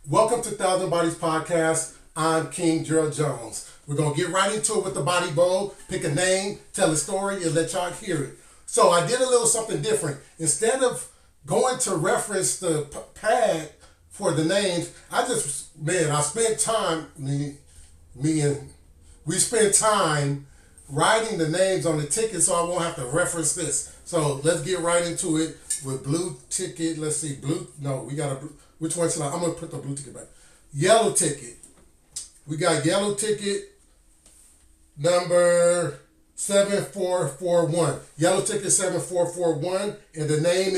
Welcome to Thousand Bodies Podcast. I'm King Gerald Jones. We're going to get right into it with the body bowl, pick a name, tell a story, and let y'all hear it. So I did a little something different. Instead of going to reference the pad for the names, I spent time, we spent time writing the names on the ticket so I won't have to reference this. So let's get right into it with blue ticket. Let's see, which one should I'm going to put the blue ticket back. Yellow ticket. We got yellow ticket number 7441. Yellow ticket 7441, and the name is...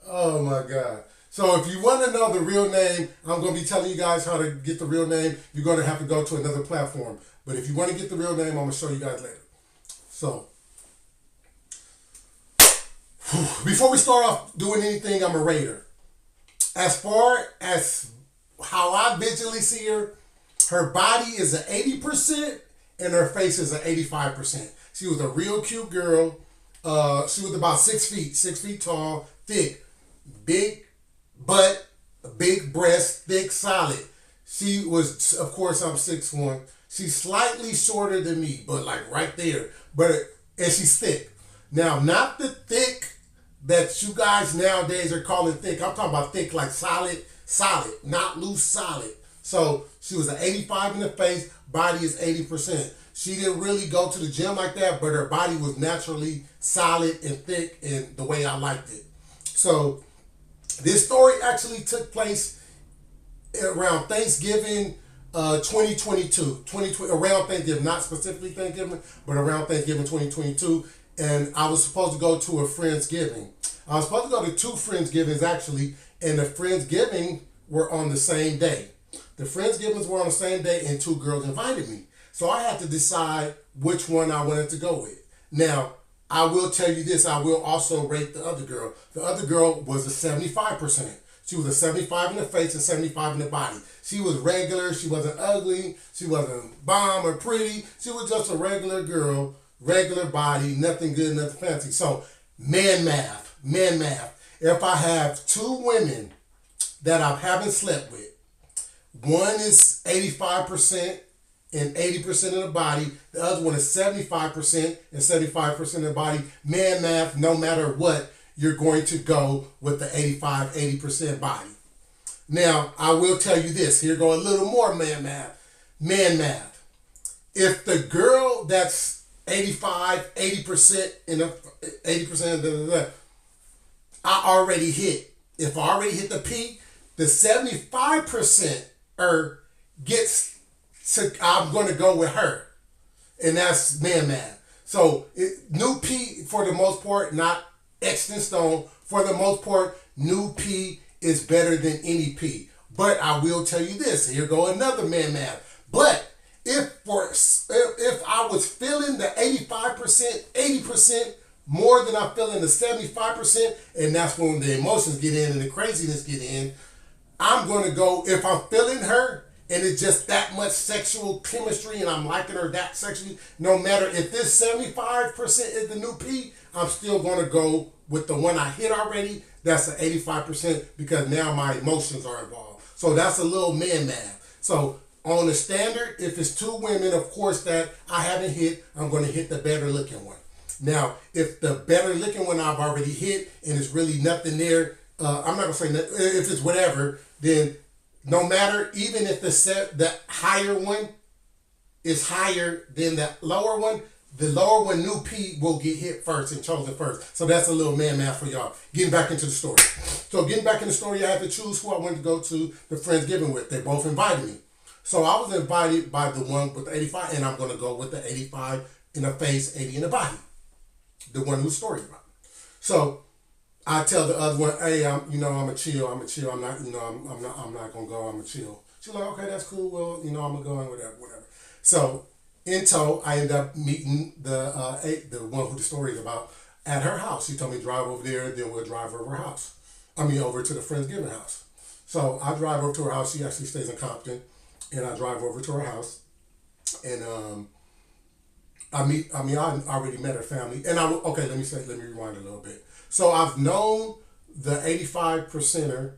Oh my God. So if you want to know the real name, I'm going to be telling you guys how to get the real name. You're going to have to go to another platform. But if you want to get the real name, I'm going to show you guys later. So, before we start off doing anything, I'm a rater. As far as how I visually see her, her body is an 80% and her face is an 85%. She was a real cute girl. She was about 6 feet tall, thick, big butt, big breast, thick, solid. She was, of course, I'm 6'1". She's slightly shorter than me, but like right there. And she's thick. Now, not the thick that you guys nowadays are calling thick. I'm talking about thick like solid, not loose, solid. So she was an 85 in the face, body is 80%. She didn't really go to the gym like that, but her body was naturally solid and thick and the way I liked it. So this story actually took place around Thanksgiving 2022. Around Thanksgiving, not specifically Thanksgiving, but around Thanksgiving 2022. And I was supposed to go to a Friendsgiving. I was supposed to go to 2 Friendsgivings actually, and the Friendsgiving were on the same day. The Friendsgivings were on the same day, and 2 girls invited me. So I had to decide which one I wanted to go with. Now, I will tell you this, I will also rate the other girl. The other girl was a 75%. She was a 75 in the face and 75 in the body. She was regular, she wasn't ugly, she wasn't bomb or pretty. She was just a regular girl, regular body, nothing good, nothing fancy. So, man math. If I have 2 women that I haven't slept with, one is 85% and 80% of the body, the other one is 75% and 75% of the body, man math, no matter what, you're going to go with the 80% body. Now, I will tell you this, here go a little more man math. If the girl that's 85, 80% in a 80%, I already hit. If I already hit the peak, the 75% gets to, I'm going to go with her. And that's man math. So, new P for the most part, not etched in stone. For the most part, new P is better than any P. But I will tell you this. Here go another man math. But if I was feeling the 85%, 80% more than I'm feeling the 75%, and that's when the emotions get in and the craziness get in, I'm going to go, if I'm feeling her and it's just that much sexual chemistry and I'm liking her that sexually, no matter if this 75% is the new P, I'm still going to go with the one I hit already. That's the 85% because now my emotions are involved. So that's a little man math. So on the standard, if it's 2 women, of course, that I haven't hit, I'm going to hit the better looking one. Now, if the better looking one I've already hit and it's really nothing there, I'm not going to say that, if it's whatever, then no matter, even if the higher one is higher than the lower one, the lower one, new P, will get hit first and chosen first. So that's a little man math for y'all. Getting back into the story. So getting back in the story, I had to choose who I wanted to go to the Friendsgiving with. They both invited me. So I was invited by the one with the 85, and I'm going to go with the 85 in the face, 80 in the body. The one whose story about. So I tell the other one, hey, I'm a chill. I'm not, I'm not gonna go. I'm a chill. She's like, okay, that's cool. Well, I'm gonna go and whatever. So in tow, I end up meeting the one who the story is about at her house. She told me drive over there, then we'll drive over her house. Over to the Friendsgiving house. So I drive over to her house. She actually stays in Compton, and I drive over to her house, and I already met her family, and okay. Let me rewind a little bit. So I've known the 85 percenter,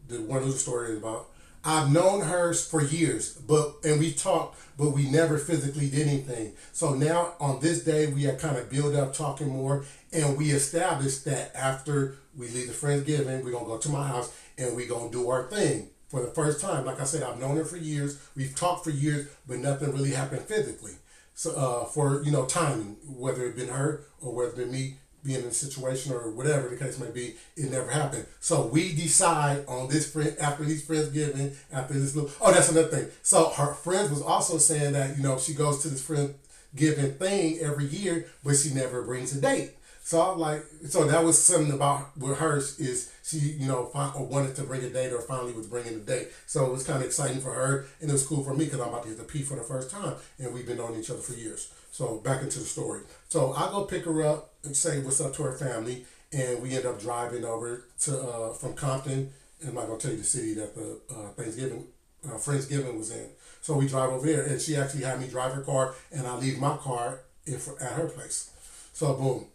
the one who the story is about. I've known her for years, and we talked, but we never physically did anything. So now on this day, we had kind of built up talking more, and we established that after we leave the Friendsgiving, we're gonna go to my house and we're gonna do our thing for the first time. Like I said, I've known her for years. We've talked for years, but nothing really happened physically. So for timing, whether it been her or whether it been me being in a situation or whatever the case may be, it never happened. So we decide on this friend after these Friendsgiving, after this little. Oh, that's another thing. So her friends was also saying that she goes to this Friendsgiving thing every year, but she never brings a date. So I'm like, so that was something about with hers is she, wanted to bring a date or finally was bringing a date. So it was kind of exciting for her and it was cool for me because I'm about to hit the P for the first time and we've been knowing each other for years. So back into the story. So I go pick her up and say what's up to her family and we end up driving over to from Compton. And I'm not gonna tell you the city that the Friendsgiving was in. So we drive over there and she actually had me drive her car and I leave my car at her place. So boom.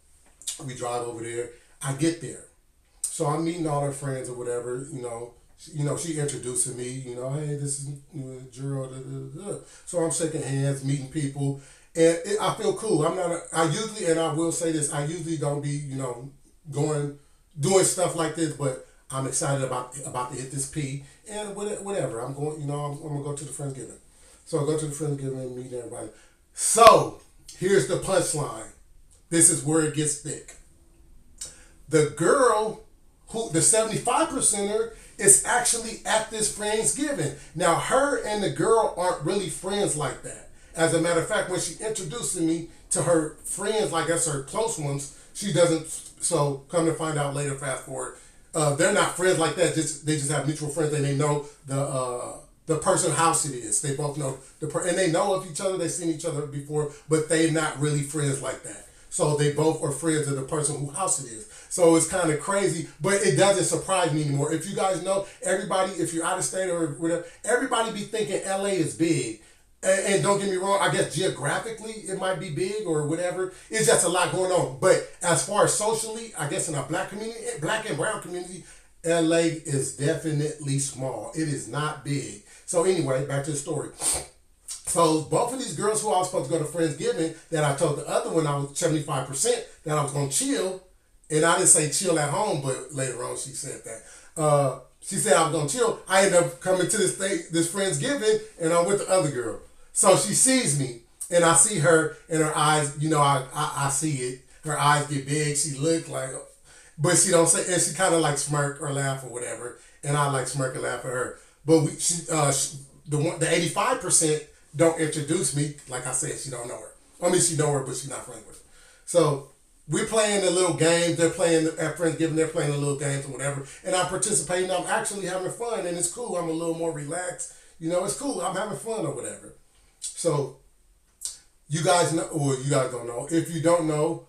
We drive over there. I get there. So I'm meeting all her friends or whatever, she introducing me, hey, this is Gerald. So I'm shaking hands, meeting people, and I feel cool. I usually, and I will say this, I usually don't be, doing stuff like this, but I'm excited about to hit this P, and whatever. I'm going, I'm gonna go to the Friendsgiving. So I go to the Friendsgiving, meet everybody. So here's the punchline. This is where it gets thick. The girl, the 75%er, is actually at this Friendsgiving. Now, her and the girl aren't really friends like that. As a matter of fact, when she introduced me to her friends, like that's her close ones, she doesn't. So come to find out later, fast forward, they're not friends like that. They just have mutual friends, and they know the person's house it is. They both know and they know of each other. They've seen each other before, but they're not really friends like that. So they both are friends of the person whose house it is. So it's kind of crazy, but it doesn't surprise me anymore. If you guys know, everybody, if you're out of state or whatever, everybody be thinking LA is big. And don't get me wrong, I guess geographically it might be big or whatever. It's just a lot going on. But as far as socially, I guess in a black community, black and brown community, LA is definitely small. It is not big. So anyway, back to the story. So both of these girls who I was supposed to go to Friendsgiving, that I told the other one I was 75% that I was going to chill, and I didn't say chill at home, but later on she said that. She said I was going to chill. I ended up coming to this Friendsgiving, and I'm with the other girl. So she sees me, and I see her, and her eyes, I see it. Her eyes get big. She looked like, but she don't say, and she kind of like smirk or laugh or whatever, and I like smirk and laugh at her. But the 85%, don't introduce me. Like I said, she don't know her. I mean, she know her, but she's not friends with her. So we're playing the little games. They're playing at Friendsgiving. They're playing the little games or whatever. And I'm participating. I'm actually having fun, and it's cool. I'm a little more relaxed. It's cool. I'm having fun or whatever. So you guys know, or you guys don't know. If you don't know,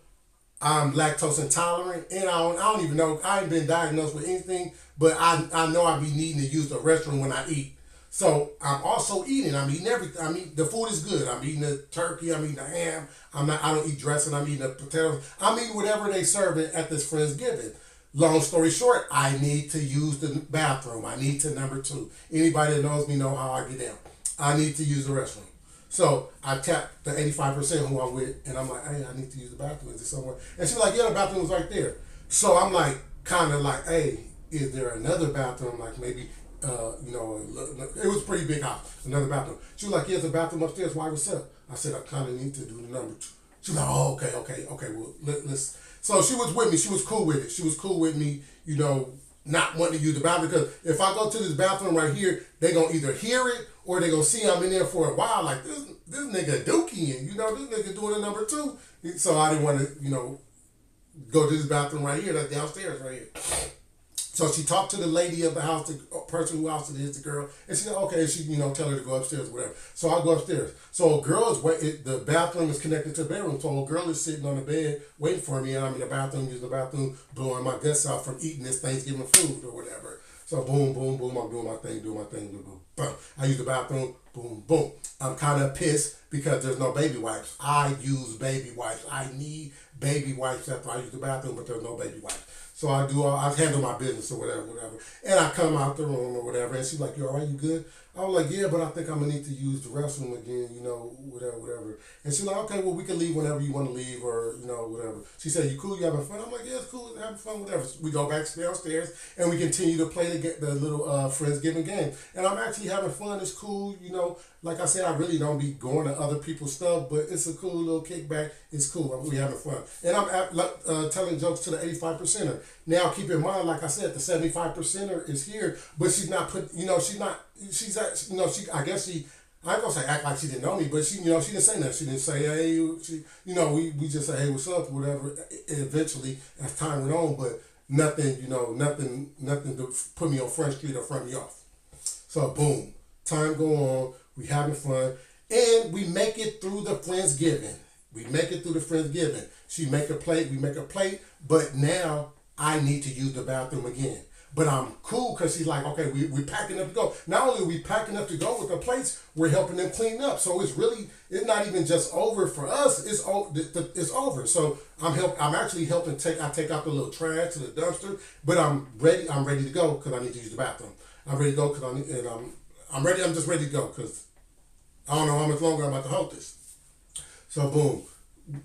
I'm lactose intolerant, and I don't even know. I ain't been diagnosed with anything, but I know I be needing to use the restroom when I eat. So I'm also eating. I'm eating everything. The food is good. I'm eating the turkey. I'm eating the ham. I don't eat dressing. I'm eating the potatoes. I'm eating whatever they serve at this Friendsgiving. Long story short, I need to use the bathroom. I need to number 2. Anybody that knows me know how I get down. I need to use the restroom. So I tap the 85% who I'm with, and I'm like, hey, I need to use the bathroom. Is it somewhere? And she's like, yeah, the bathroom was right there. So I'm like, kind of like, hey, is there another bathroom? Like maybe. It was a pretty big house, another bathroom. She was like, yeah, there's a bathroom upstairs. Why, what's up? I said, I kind of need to do the number 2. She was like, oh, okay, well, let's. So she was with me. She was cool with it. She was cool with me, not wanting to use the bathroom. Because if I go to this bathroom right here, they going to either hear it or they going to see I'm in there for a while. Like, this nigga dookie, this nigga doing the number 2. So I didn't want to, go to this bathroom right here. That's downstairs right here. So she talked to the lady of the house, the person who house it is, the girl, and she said, okay, and she, tell her to go upstairs or whatever. So I go upstairs. So a girl the bathroom is connected to the bedroom. So a girl is sitting on the bed waiting for me, and I'm in the bathroom, using the bathroom, blowing my guts out from eating this Thanksgiving food or whatever. So boom, boom, boom, I'm doing my thing, boom, boom, boom. I use the bathroom, boom, boom. I'm kind of pissed because there's no baby wipes. I use baby wipes. I need baby wipes after I use the bathroom, but there's no baby wipes. So I handle my business or whatever. And I come out the room or whatever, and she's like, "You all right? You good?" I was like, "Yeah, but I think I'm gonna need to use the restroom again, whatever. And she's like, "Okay, well, we can leave whenever you want to leave, or whatever." She said, "You cool? You having fun?" I'm like, "Yeah, it's cool, having fun, whatever." So we go back downstairs and we continue to play the little Friendsgiving game, and I'm actually having fun. It's cool, Like I said, I really don't be going to other people's stuff, but it's a cool little kickback. It's cool. We having fun, and I'm telling jokes to the 85%er. Now, keep in mind, like I said, the 75%er is here, but she's not put. She's not. She's I guess she. I ain't gonna say act like she didn't know me, but she didn't say nothing. She didn't say, hey, we just say, hey, what's up, whatever. And eventually, as time went on, but nothing, nothing to put me on Front Street or front me off. So boom, time go on, we having fun, and we make it through the Friendsgiving. She make a plate, we make a plate, but now I need to use the bathroom again. But I'm cool because she's like, okay, we're packing up to go. Not only are we packing up to go with the plates, we're helping them clean up. So it's not even just over for us. It's over. So I'm actually helping I take out the little trash to the dumpster. But I'm ready to go because I need to use the bathroom. I'm ready to go because I'm ready. I'm just ready to go because I don't know how much longer I'm about to hold this. So boom,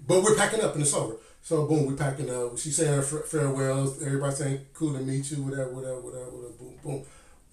but we're packing up and it's over. So boom, we packing up. She's saying her farewells. Everybody saying cool to meet you, whatever. Boom, boom.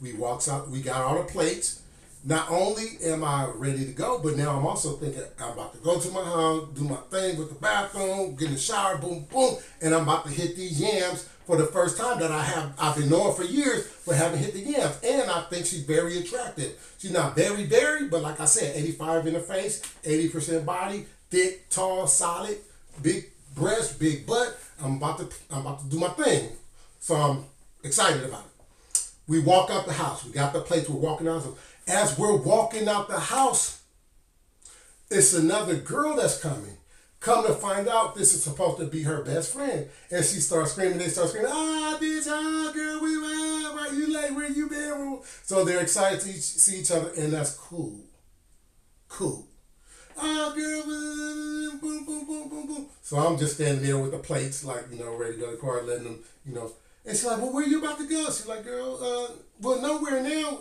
We walks out. We got all the plates. Not only am I ready to go, but now I'm also thinking I'm about to go to my house, do my thing with the bathroom, get in the shower, boom, boom, and I'm about to hit these yams for the first time that I've been knowing for years, but haven't hit the yams. And I think she's very attractive. She's not very, very, but like I said, 85 in the face, 80% body, thick, tall, solid, big breast, big butt. I'm about to do my thing. So I'm excited about it. We walk out the house. We got the plates. We're walking out. As we're walking out the house, it's another girl that's coming. Come to find out, this is supposed to be her best friend. And she starts screaming. They start screaming, bitch, girl, where you late? Where you been? So they're excited to see each other, and that's cool. Cool. Girl, boom, boom, boom, boom, boom. So I'm just standing there with the plates, like, ready to go to the car, letting them, And she's like, well, where you about to go? She's like, girl, well, nowhere now.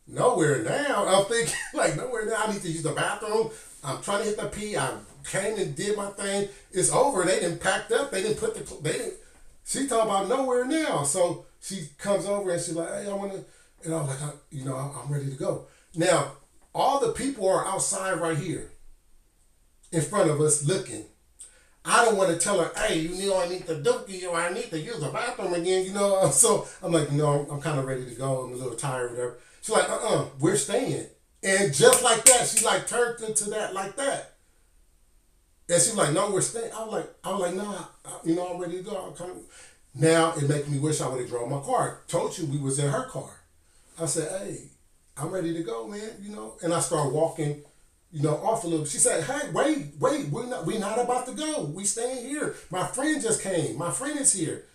Nowhere now? I'm thinking, like, nowhere now. I need to use the bathroom. I'm trying to hit the pee. I came and did my thing. It's over. They didn't packed up. She talking about nowhere now. So she comes over and she's like, hey, I want to, and I'm like, I'm ready to go. Now, all the people are outside right here in front of us looking. I don't want to tell her, hey, I need to dookie, or I need to use the bathroom again, So I'm like, I'm kind of ready to go. I'm a little tired, whatever. She's like, we're staying. And just like that, she like turned into that like that. And she's like, no, we're staying. I was like, nah, I'm ready to go. Now it makes me wish I would have drove my car. Told you we was in her car. I said, hey, I'm ready to go, man, And I started walking, off a little. She said, hey, wait, we're not about to go. We staying here. My friend just came. My friend is here.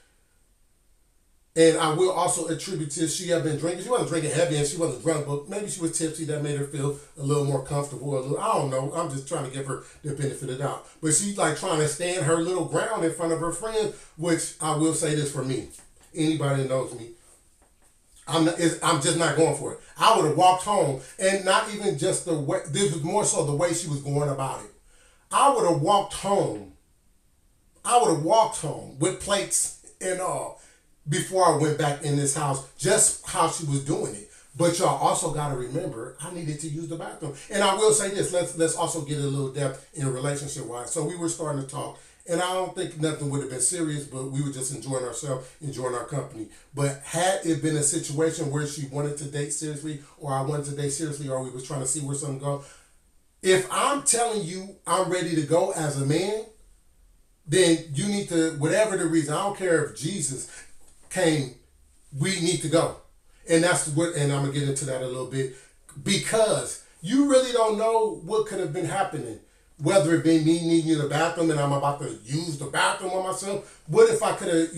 And I will also attribute to she had been drinking. She wasn't drinking heavy and she wasn't drunk, but maybe she was tipsy. That made her feel a little more comfortable. I don't know. I'm just trying to give her the benefit of the doubt. But she's like trying to stand her little ground in front of her friend, which I will say this for me. Anybody that knows me, I'm just not going for it. I would have walked home, and not even just the way. This was more so the way she was going about it. I would have walked home. With plates and all before I went back in this house. Just how she was doing it. But y'all also got to remember, I needed to use the bathroom. And I will say this. Let's also get a little depth in relationship wise. So we were starting to talk. And I don't think nothing would have been serious, but we were just enjoying ourselves, enjoying our company. But had it been a situation where she wanted to date seriously, or I wanted to date seriously, or we was trying to see where something goes, if I'm telling you I'm ready to go as a man, then you need to, whatever the reason, I don't care if Jesus came, we need to go. And that's what, and I'm going to get into that a little bit, because you really don't know what could have been happening. Whether it be me needing the bathroom and I'm about to use the bathroom on myself. What if I could have,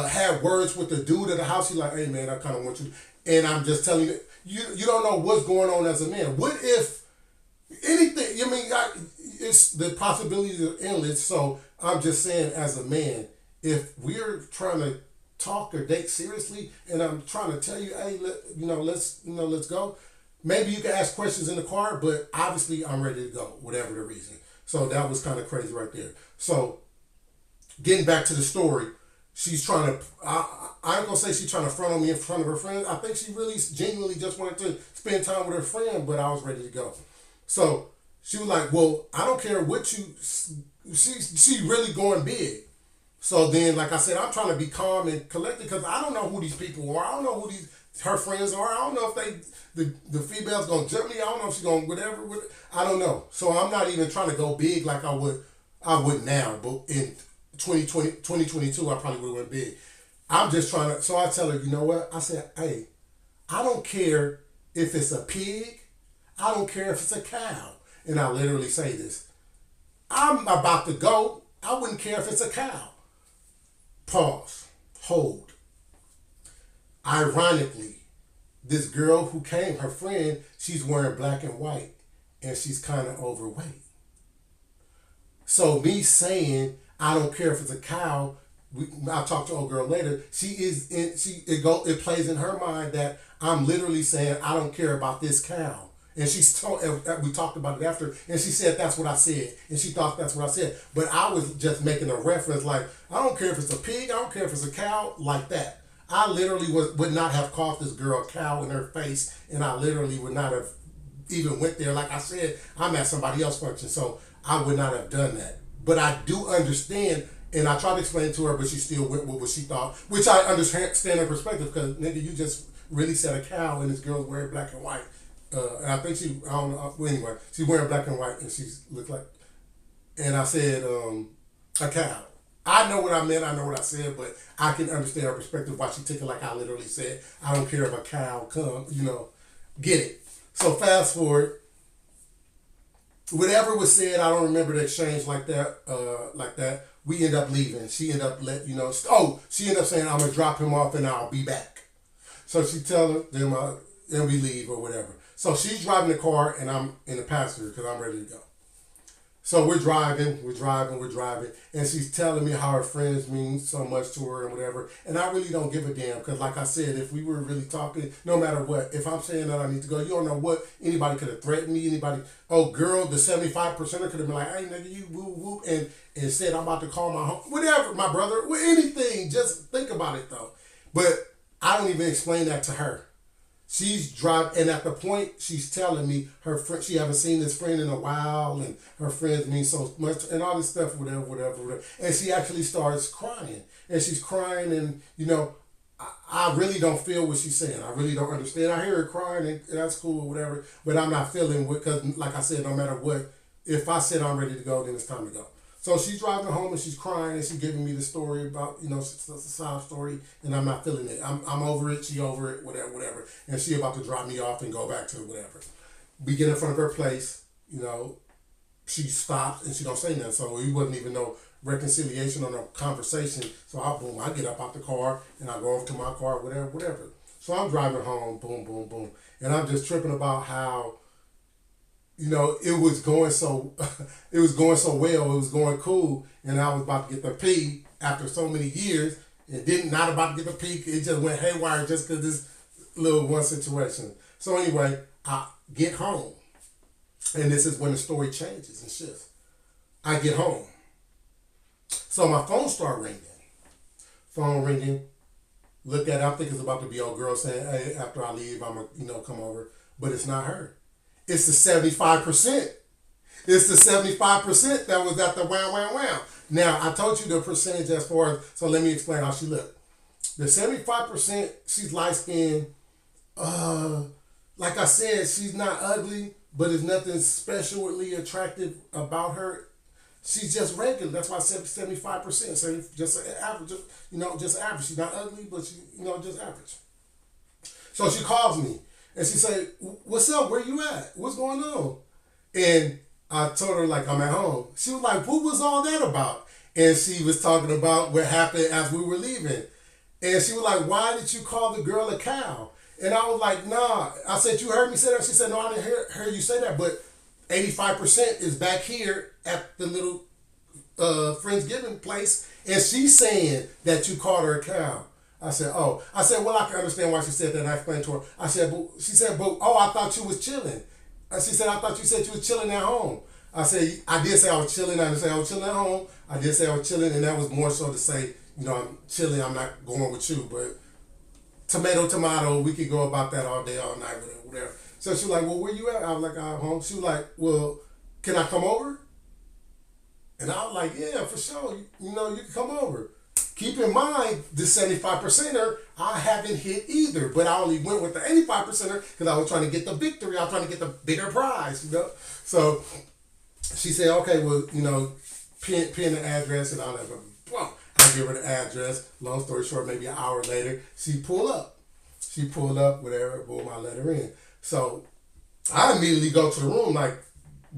had words with the dude at the house. He's like, hey man, I kind of want you. And I'm just telling you, you don't know what's going on as a man. What if anything? I mean, it's the possibilities are endless. So I'm just saying, as a man, if we're trying to talk or date seriously, and I'm trying to tell you, hey, let's go. Maybe you can ask questions in the car, but obviously I'm ready to go, whatever the reason. So that was kind of crazy right there. So getting back to the story, she's trying to, I ain't gonna say she's trying to front on me in front of her friends. I think she really genuinely just wanted to spend time with her friend, but I was ready to go. So she was like, well, I don't care what you, she really going big. So then, like I said, I'm trying to be calm and collected because I don't know who these people are. I don't know who her friends are. I don't know if the female's gonna jump me. I don't know if she's gonna whatever. I don't know. So I'm not even trying to go big like I would now. But in 2022, I probably would have went big. I'm just trying to. So I tell her, you know what? I said, hey, I don't care if it's a pig. I don't care if it's a cow. And I literally say this. I'm about to go. I wouldn't care if it's a cow. Pause. Hold. Ironically, this girl who came, her friend, she's wearing black and white, and she's kind of overweight. So me saying I don't care if it's a cow, I'll talk to old girl later. It plays in her mind that I'm literally saying I don't care about this cow. And we talked about it after, and she said that's what I said, and she thought that's what I said. But I was just making a reference, like I don't care if it's a pig, I don't care if it's a cow, like that. I literally would not have called this girl a cow in her face, and I literally would not have even went there. Like I said, I'm at somebody else's function, so I would not have done that. But I do understand, and I tried to explain it to her, but she still went with what she thought, which I understand her perspective, because nigga, you just really said a cow, and this girl's wearing black and white. And I think I don't know, well, anyway, she's wearing black and white, and she looked like, and I said, a cow. I know what I meant, I know what I said, but I can understand her perspective, why she took it like I literally said, I don't care if a cow comes, get it. So fast forward, whatever was said, I don't remember the exchange like that. We end up leaving. She ended up she ended up saying, I'm going to drop him off and I'll be back. So she tell her, then we leave or whatever. So she's driving the car and I'm in the passenger because I'm ready to go. So we're driving, and she's telling me how her friends mean so much to her and whatever. And I really don't give a damn because, like I said, if we were really talking, no matter what, if I'm saying that I need to go, you don't know what anybody could have threatened me. Anybody, girl, the 75%er could have been like, hey, nigga, you woo woo, and said I'm about to call my home, whatever, my brother, anything. Just think about it though. But I don't even explain that to her. She's driving, and at the point she's telling me her friend, she haven't seen this friend in a while, and her friends mean so much, and all this stuff, whatever. And she actually starts crying, and she's crying, and I really don't feel what she's saying. I really don't understand. I hear her crying, and that's cool or whatever, but I'm not feeling what, because like I said, no matter what, if I said I'm ready to go, then it's time to go. So she's driving home and she's crying and she's giving me the story about, it's a sob story, and I'm not feeling it. I'm over it, she over it, whatever. And she about to drop me off and go back to whatever. We get in front of her place, she stops and she don't say nothing. So it wasn't even no reconciliation or no conversation. So I get up out the car and I go over to my car, whatever. So I'm driving home, boom, boom, boom. And I'm just tripping about how, it was going so well, it was going cool, and I was about to get the P after so many years, and not about to get the P, it just went haywire just because this little one situation. So anyway, I get home, and this is when the story changes and shifts. I get home. So my phone started ringing. Phone ringing, look at it, I'm thinking it's about to be old girl saying, hey, after I leave, I'm going to come over, but it's not her. It's the 75%. It's the 75% that was at the wow. Now, I told you the percentage as far as, so let me explain how she looked. The 75%, she's light-skinned. Like I said, she's not ugly, but there's nothing specially attractive about her. She's just regular. That's why I said 75%. So just average, just average. She's not ugly, but she, just average. So she calls me. And she said, what's up? Where you at? What's going on? And I told her, like, I'm at home. She was like, what was all that about? And she was talking about what happened as we were leaving. And she was like, why did you call the girl a cow? And I was like, nah. I said, you heard me say that? She said, no, I didn't hear you say that. But 85% is back here at the little Friendsgiving place. And she's saying that you called her a cow. I said, oh. I said, well, I can understand why she said that. And I explained to her. I said, but she said, but oh, I thought you was chilling. She said, I thought you said you was chilling at home. I said, I did say I was chilling. I didn't say I was chilling at home. I did say I was chilling, and that was more so to say, I'm chilling. I'm not going with you. But tomato, tomato, we could go about that all day, all night, whatever. So she was like, well, where you at? I was like, I'm home. She was like, well, can I come over? And I was like, yeah, for sure. You can come over. Keep in mind, this 75%er, I haven't hit either, but I only went with the 85%er because I was trying to get the victory. I was trying to get the bigger prize. So she said, okay, well, pin the address and all that. Boom. I give her the address. Long story short, maybe an hour later, she pulled up. Whatever. Boom, I let her in. So I immediately go to the room like,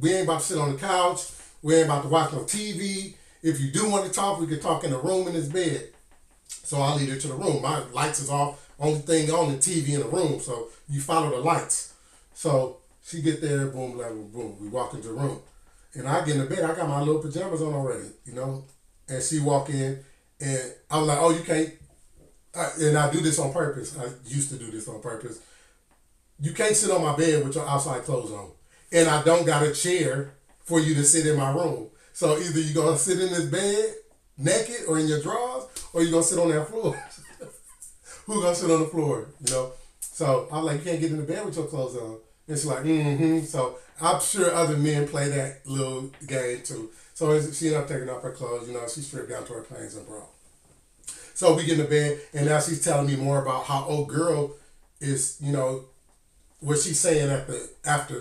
we ain't about to sit on the couch. We ain't about to watch no TV. If you do want to talk, we can talk in the room in this bed. So I lead her to the room. My lights is off. Only thing on the TV in the room. So you follow the lights. So she get there, boom, boom. We walk into the room. And I get in the bed. I got my little pajamas on already, And she walk in, and I was like, oh, you can't. And I do this on purpose. I used to do this on purpose. You can't sit on my bed with your outside clothes on. And I don't got a chair for you to sit in my room. So either you're going to sit in this bed naked or in your drawers, or you're going to sit on that floor. Who's going to sit on the floor, So I was like, you can't get in the bed with your clothes on. And she's like, mm-hmm. So I'm sure other men play that little game too. So she ended up taking off her clothes. She stripped down to her panties and bra. So we get in the bed, and now she's telling me more about how old girl is, what she's saying at the after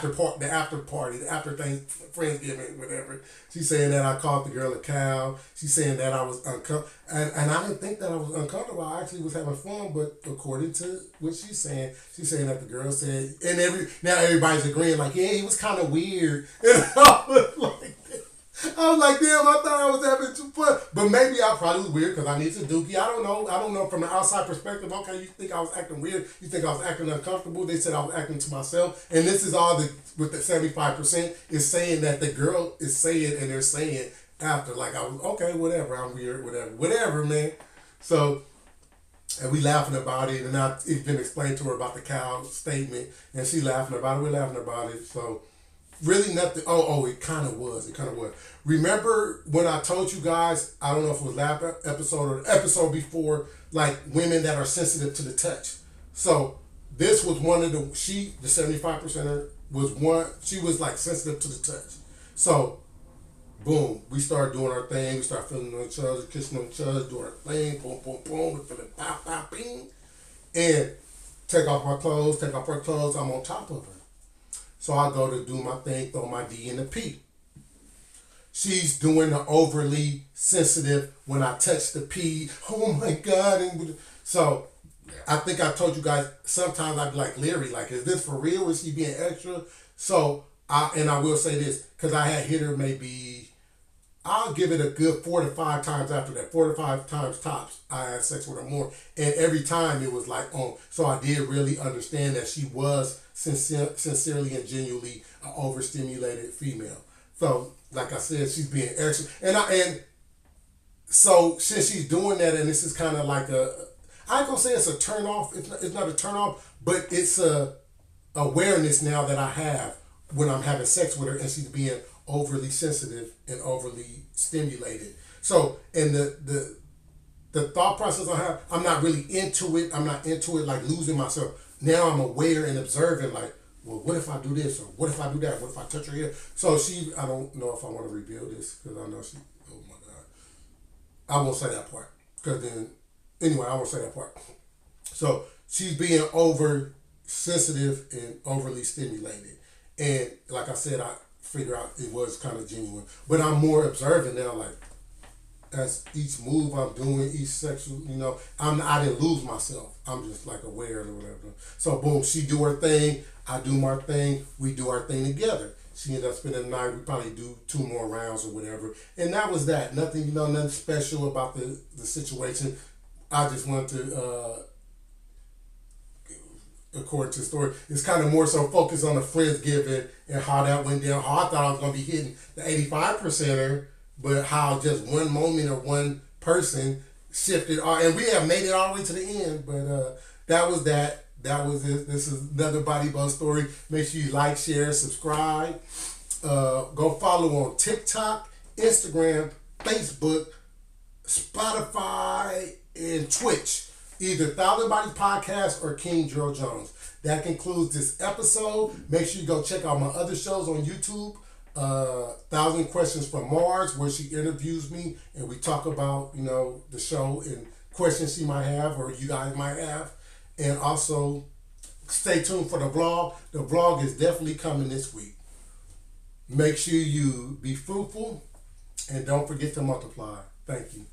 party, the after thing, Friendsgiving, whatever. She's saying that I called the girl a cow. She's saying that I was uncomfortable. And I didn't think that I was uncomfortable. I actually was having fun, but according to what she's saying that the girl said, and now everybody's agreeing, like, yeah, he was kind of weird. And I was like, damn, I thought I was having too fun. But maybe I probably was weird because I need to dookie. I don't know from the outside perspective. Okay, you think I was acting weird? You think I was acting uncomfortable? They said I was acting to myself. And this is all with the 75% is saying that the girl is saying, and they're saying after, like, I was, okay, whatever, I'm weird, whatever, man. So, and we laughing about it, and it's been explained to her about the cow statement, and she laughing about it, we're laughing about it, so really nothing. It kind of was. Remember when I told you guys, I don't know if it was last episode or the episode before, like women that are sensitive to the touch. So this was one of the 75%er was one. She was like sensitive to the touch. So boom, we start doing our thing. We start feeling on each other, kissing on each other, doing our thing. Boom, boom, boom. We're feeling pow, pow, bing. And take off her clothes. I'm on top of her. So I go to do my thing, throw my D in the P. She's doing the overly sensitive when I touch the P. Oh my God. And so I think I told you guys, sometimes I'd be like, leery, like, is this for real? Is she being extra? So, I will say this, because I had hit her maybe, I'll give it a good 4 to 5 times after that. 4 to 5 times tops. I had sex with her more. And every time it was like, so I did really understand that she was sincerely and genuinely an overstimulated female. So, like I said, she's being extra. And so since she's doing that, and this is kind of like I ain't gonna say it's a turn off. It's not a turn off, but it's a awareness now that I have when I'm having sex with her, and she's being overly sensitive and overly stimulated. So, and the thought process I have, I'm not really into it. I'm not into it like losing myself. Now I'm aware and observing, like, well, what if I do this, or what if I do that? What if I touch her ear? So I don't know if I want to reveal this, because I know oh my God. I won't say that part, because then, anyway, I won't say that part. So she's being over sensitive and overly stimulated. And like I said, I figure out it was kind of genuine. But I'm more observant now, like, as each move I'm doing, each sexual, I didn't lose myself. I'm just like aware or whatever. So boom, she do her thing, I do my thing, we do our thing together. She ended up spending the night. We probably do 2 more rounds or whatever. And that was that. Nothing, nothing special about the situation. I just wanted to, according to the story, it's kind of more so focused on the Friendsgiving and how that went down. How I thought I was going to be hitting the 85%er, but how just one moment or one person shifted. And we have made it all the way to the end, but that was that. That was it. This is another Body Buzz story. Make sure you like, share, subscribe. Go follow on TikTok, Instagram, Facebook, Spotify, and Twitch. Either Thousand Bodies Podcast or King Gerald Jones. That concludes this episode. Make sure you go check out my other shows on YouTube. 1,000 Questions from Mars, where she interviews me and we talk about, the show and questions she might have or you guys might have. And also, stay tuned for the vlog. The vlog is definitely coming this week. Make sure you be fruitful and don't forget to multiply. Thank you.